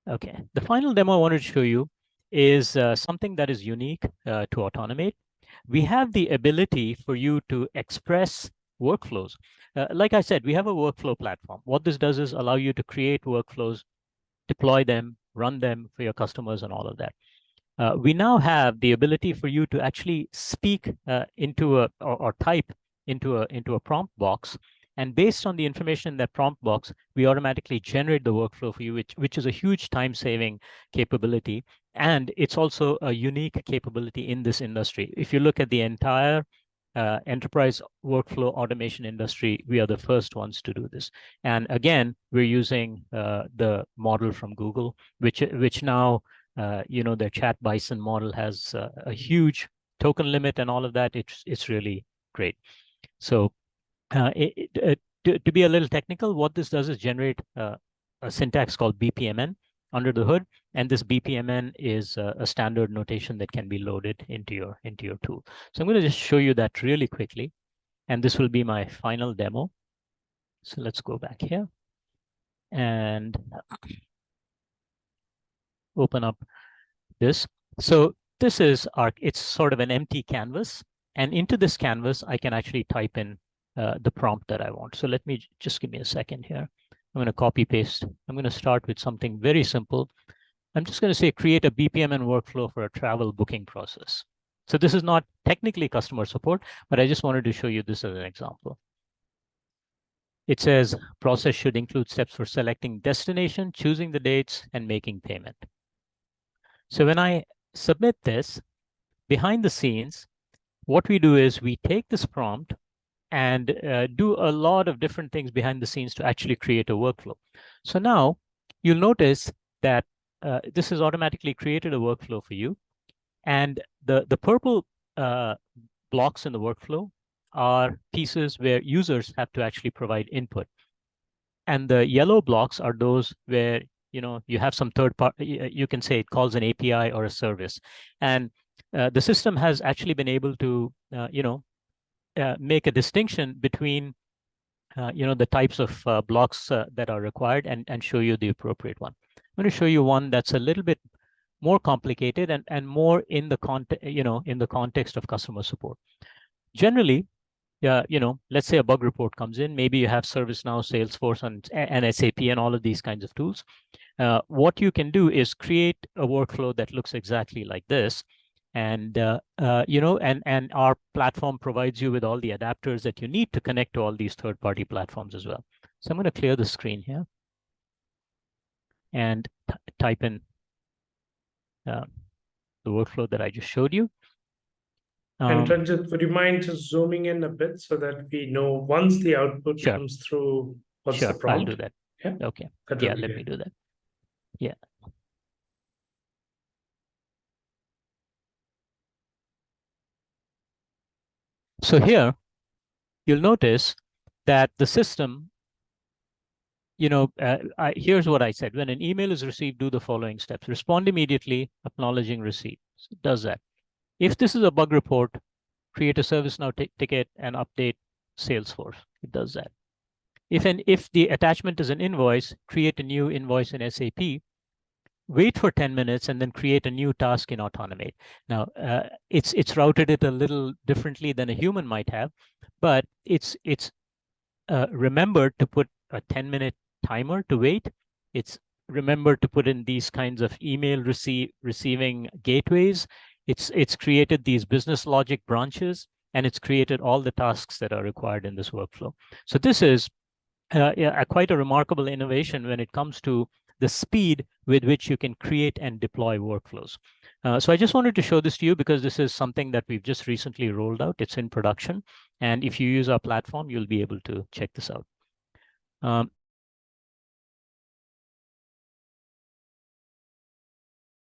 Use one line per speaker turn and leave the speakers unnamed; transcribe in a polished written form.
Okay, the final demo I wanted to show you is something that is unique to Automate. We have the ability for you to express workflows. Like I said, we have a workflow platform. What this does is allow you to create workflows, deploy them, run them for your customers, and all of that. We now have the ability for you to actually speak into or type into a prompt box, and based on the information in that prompt box, we automatically generate the workflow for you, which is a huge time-saving capability, and it's also a unique capability in this industry. If you look at the entire enterprise workflow automation industry, we are the first ones to do this. And again, we're using the model from Google, which now their chat bison model has a huge token limit and all of that. It's really great. So to be a little technical, what this does is generate a syntax called BPMN under the hood, and this BPMN is a standard notation that can be loaded into your tool. So I'm going to just show you that really quickly, and this will be my final demo. So let's go back here and open up this. So this is it's sort of an empty canvas, and into this canvas, I can actually type in the prompt that I want. So let me just give me a second here. I'm going to copy paste. I'm going to start with something very simple. I'm just going to say create a BPMN workflow for a travel booking process. So this is not technically customer support, but I just wanted to show you this as an example. It says process should include steps for selecting destination, choosing the dates, and making payment. So when I submit this, behind the scenes, what we do is we take this prompt and do a lot of different things behind the scenes to actually create a workflow. So now you'll notice that this has automatically created a workflow for you. And the purple blocks in the workflow are pieces where users have to actually provide input. And the yellow blocks are those where you have some third party, you can say it calls an API or a service. And the system has actually been able to make a distinction between the types of blocks that are required and show you the appropriate one. I'm going to show you one that's a little bit more complicated and more in the context of customer support. Generally, let's say a bug report comes in. Maybe you have ServiceNow, Salesforce, and SAP, and all of these kinds of tools. What you can do is create a workflow that looks exactly like this. And and our platform provides you with all the adapters that you need to connect to all these third-party platforms as well. So I'm going to clear the screen here and type in the workflow that I just showed you.
And Ranjit, would you mind just zooming in a bit so that we know once the output comes through, what's the prompt?
I'll do that.
Yeah.
Okay. Yeah, let me do that. Yeah. So here, you'll notice that the system, here's what I said. When an email is received, do the following steps. Respond immediately, acknowledging receipt. So it does that. If this is a bug report, create a ServiceNow ticket and update Salesforce. It does that. If the attachment is an invoice, create a new invoice in SAP, wait for 10 minutes, and then create a new task in Automate. Now, it's routed it a little differently than a human might have, but it's remembered to put a 10-minute timer to wait. It's remembered to put in these kinds of email receiving gateways. It's created these business logic branches, and it's created all the tasks that are required in this workflow. So this is quite a remarkable innovation when it comes to the speed with which you can create and deploy workflows. So I just wanted to show this to you because this is something that we've just recently rolled out. It's in production. And if you use our platform, you'll be able to check this out.